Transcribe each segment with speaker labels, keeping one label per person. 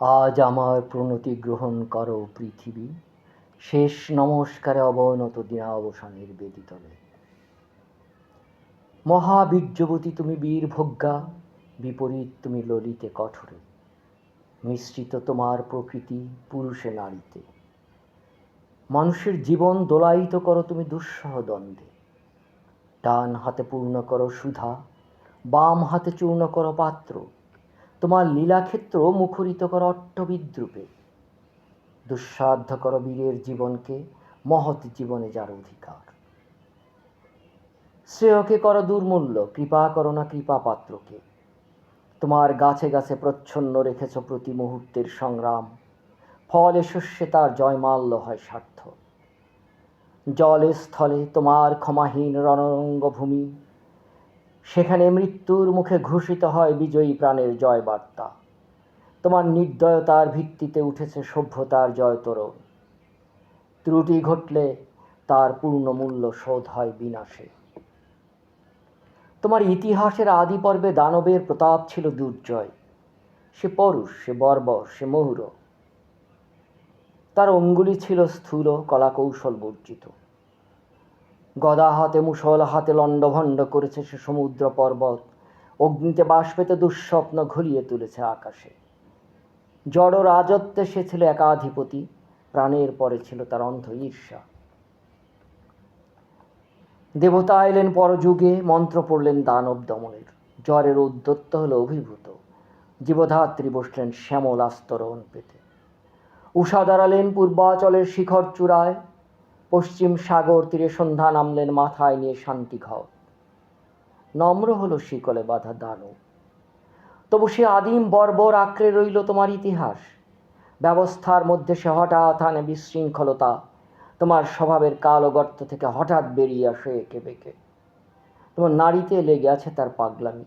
Speaker 1: আজ আমার প্রণতি গ্রহণ করো পৃথিবী, শেষ নমস্কারে অবনত দিনাবসানের বেদিতলে। মহাবীর্যবতী তুমি বীরভোগ্যা, বিপরীত তুমি ললিতে কঠোরে। মিশ্রিত তোমার প্রকৃতি পুরুষে নারীতে। মানুষের জীবন দোলায়িত করো তুমি দুঃসহ দ্বন্দ্বে। ডান হাতে পূর্ণ করো সুধা, বাম হাতে চূর্ণ করো পাত্র। তোমার লীলাক্ষেত্র মুখরিত করো অট্টবিদ্রূপে। দুঃসাধ্য করো বীরের জীবনকে, মহৎ জীবনে যার অধিকার। শ্রেয়কে করো দুর্মূল্য, কৃপা করো না কৃপা পাত্রকে। তোমার গাছে গাছে প্রচ্ছন্ন রেখেছ প্রতি মুহূর্তের সংগ্রাম, ফলে শস্যে তার জয়মাল্য হয় সার্থ। জলে স্থলে তোমার ক্ষমাহীন রণরঙ্গভূমি, সেখানে মৃত্যুর মুখে ঘোষিত হয় বিজয়ী প্রাণের জয় বার্তা। তোমার নির্দয়তার ভিত্তিতে উঠেছে সভ্যতার জয়তরণ। ত্রুটি ঘটলে তার পূর্ণ মূল্য শোধ হয় বিনাশে। তোমার ইতিহাসের আদি পর্বে দানবের প্রতাপ ছিল দুর্জয়। সে পরুষ, সে বর্বর, সে মহুর। তার অঙ্গুলি ছিল স্থূল, কলাকৌশল বর্জিত। গদা হাতে মুষল হাতে লণ্ডভণ্ড করেছে সে সমুদ্র পর্বত, অগ্নিতে বাষ্প পেতে দুঃস্বপ্ন ঘুরিয়ে তুলেছে আকাশে। জড় রাজত্বে সে ছিল একাধিপতি, প্রাণের পরে ছিল তার অন্ধ ঈর্ষা। দেবতা এলেন পরযুগে, মন্ত্র পড়লেন দানব দমনের। জ্বরের উদ্যত্ত হল অভিভূত, জীবধাত্রী বসলেন শ্যামল আস্তরণ পেতে। উষা দাঁড়ালেন পূর্বাচলের শিখর চূড়ায়, পশ্চিম সাগর তীরে সন্ধ্যা নামলেন মাথায় নিয়ে শান্তি ঘর। নম্র হলো শিকলে বাঁধা দানব, তবু সে আদিম বর্বর আঁকড়ে রইল তোমার ইতিহাস। ব্যবস্থার মধ্যে সে হঠাৎ আনে বিশৃঙ্খলতা, তোমার স্বভাবের কালো গর্ত থেকে হঠাৎ বেরিয়ে আসে এঁকে বেঁকে। তোমার নারীতে লেগে আছে তার পাগলামি।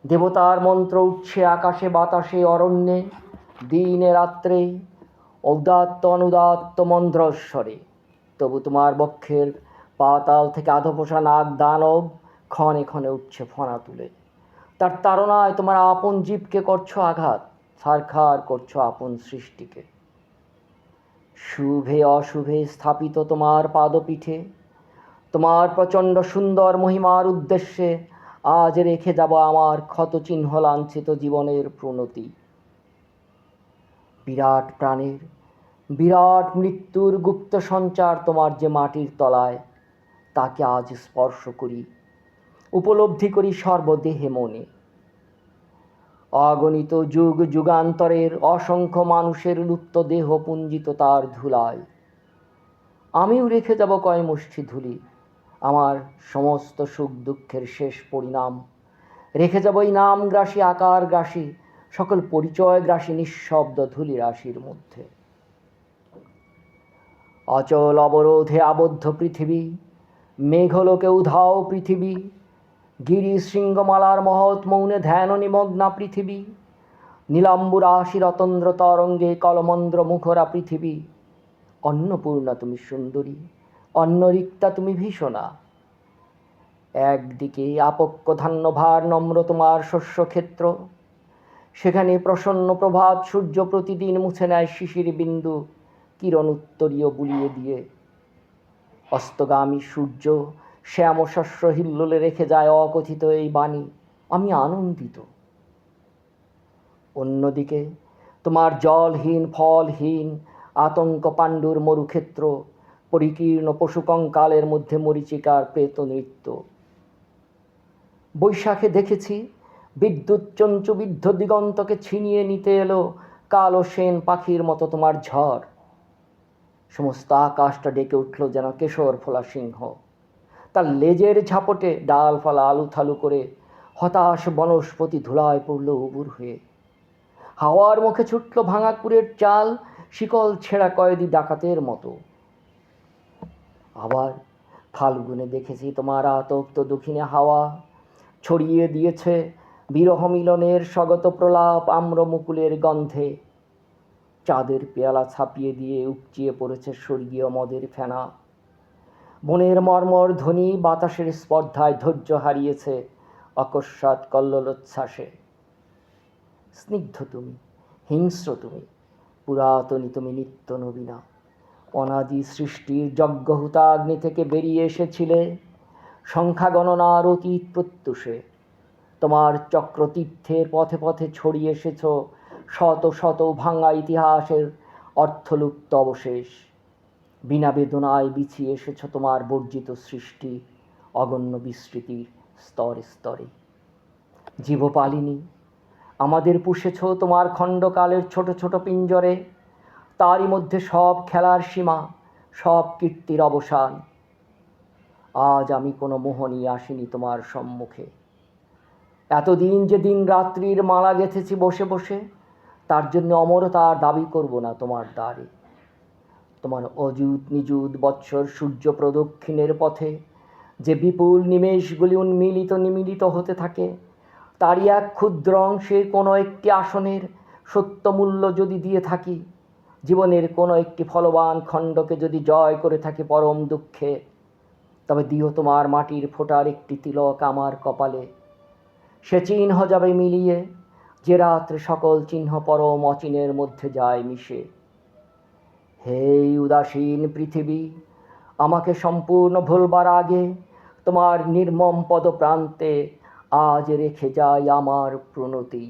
Speaker 1: দেবতার মন্ত্র উঠছে আকাশে বাতাসে অরণ্যে, দিনে রাত্রে, ঔদাত্ত অনুদাত্ত মন্দ্রস্বরে। তবু তোমার বক্ষের পাতাল থেকে আধপোষা নাগ দানব ক্ষণে ক্ষণে উঠছে ফণা তুলে। তার তাড়নায় তোমার আপন জীবকে করছো আঘাত, ছারখার করছো আপন সৃষ্টিকে। শুভে অশুভে স্থাপিত তোমার পাদপীঠে, তোমার প্রচণ্ড সুন্দর মহিমার উদ্দেশ্যে আজ রেখে যাব আমার ক্ষতচিহ্ন লাঞ্ছিত জীবনের প্রণতি। বিরাট প্রাণের বিরাট মৃত্যুর গুপ্ত সঞ্চার তোমার যে মাটির তলায়, তাকে আজ স্পর্শ করি, উপলব্ধি করি সর্বদেহে মনে। অগণিত যুগ যুগান্তরের অসংখ্য মানুষের লুপ্ত দেহ পুঞ্জিত তার ধুলায়। আমিও রেখে যাব কয় মুষ্টি ধুলি, আমার সমস্ত সুখ দুঃখের শেষ পরিণাম। রেখে যাব এই নাম গ্রাসী আকার গ্রাসী সকল পরিচয় গ্রাসী নিঃশব্দ ধুলি রাশির মধ্যে। অচল অবরোধে আবদ্ধ পৃথিবী, মেঘলোকে উধাও পৃথিবী, গিরি শৃঙ্গমালার মহৎ মৌনে ধ্যান নিমগ্না পৃথিবী, নীলাম্বুর আশি রতন্দ্র তরঙ্গে কলমন্দ্র মুখরা পৃথিবী। অন্নপূর্ণা তুমি সুন্দরী, অন্নরিক্তা তুমি ভীষণা। একদিকে আপক্ষ ধান্যভার নম্র তোমার শস্যক্ষেত্র, সেখানে প্রসন্ন প্রভাত সূর্য প্রতিদিন মুছে নেয় শিশির বিন্দু কিরণ উত্তরীয় বুলিয়ে দিয়ে। অস্তগামী সূর্য শ্যাম শস্য হিল্লোলে রেখে যায় অকথিত এই বাণী, আমি আনন্দিত। অন্যদিকে তোমার জলহীন ফলহীন আতঙ্ক পাণ্ডুর মরুক্ষেত্র, পরিকীর্ণ পশুকঙ্কালের মধ্যে মরীচিকার প্রেত নৃত্য। বৈশাখে দেখেছি বিদ্যুৎ চঞ্চুবিদ্ধ দিগন্তকে ছিনিয়ে নিতে এলো কালো সেন পাখির মতো তোমার ঝড়। সমস্ত আকাশটা ডেকে উঠল যেন কেশর ফোলা সিংহ। তার লেজের ঝাপটে ডালপালা আলুথালু করে হতাশ বনস্পতি ধুলায় পড়ল উবুর হয়ে। হাওয়ার মুখে ছুটল ভাঙাকুড়ের চাল শিকল ছেঁড়া কয়েদি ডাকাতের মতো। আবার ফাল্গুনে দেখেছি তোমার আতপ্ত দক্ষিণে হাওয়া ছড়িয়ে দিয়েছে বিরহ মিলনের স্বগত প্রলাপ আম্র মুকুলের গন্ধে। চাঁদের পেয়ালা ছাপিয়ে দিয়ে উপচিয়ে পড়েছে স্বর্গীয় মদের ফেনা। বনের মর্মর ধ্বনি বাতাসের স্পর্ধায় ধৈর্য হারিয়েছে অকস্মাৎ কল্লোলোচ্ছ্বাসে। স্নিগ্ধ তুমি, হিংস্র তুমি, পুরাতনী তুমি নিত্য নবীনা। অনাদি সৃষ্টির যজ্ঞহুতাগ্নি থেকে বেরিয়ে এসেছিলে সংখ্যা গণনার অতীত প্রত্যুষে। তোমার চক্রতীর্থের পথে পথে ছড়িয়ে এসেছ শত শত ভাঙা ইতিহাসের অর্থলুপ্ত অবশেষ। বিনা বেদনায় বিছিয়ে এসেছ তোমার বর্জিত সৃষ্টি অগণ্য বিস্তৃতির স্তরে স্তরে। জীবপালিনী, আমাদের পুষেছ তোমার খণ্ডকালের ছোট ছোট পিঞ্জরে। তারই মধ্যে সব খেলার সীমা, সব কীর্তির অবসান। আজ আমি কোনো মোহ নিয়ে আসিনি তোমার সম্মুখে। এতদিন যে দিন রাত্রির মালা গেঁথেছি বসে বসে, তার জন্য অমরতার দাবি করব না তোমার দ্বারে। তোমার অযুত নিযুত বৎসর সূর্য প্রদক্ষিণের পথে যে বিপুল নিমেষগুলি উন্মিলিত নিমিলিত হতে থাকে, তারই এক ক্ষুদ্র অংশে কোনো একটি আসনের সত্যমূল্য যদি দিয়ে থাকি, জীবনের কোনো একটি ফলবান খণ্ডকে যদি জয় করে থাকি পরম দুঃখে, তবে দিও তোমার মাটির ফোঁটার একটি তিলক আমার কপালে। সে চিহ্ন যাবে মিলিয়ে, যে রাত্রে সকল চিহ্ন পরম অচিনের মধ্যে যায় মিশে। হে উদাসীন পৃথিবী, আমাকে সম্পূর্ণ ভুলবার আগে তোমার নির্মম পদপ্রান্তে আজ রেখে যাই আমার প্রণতি।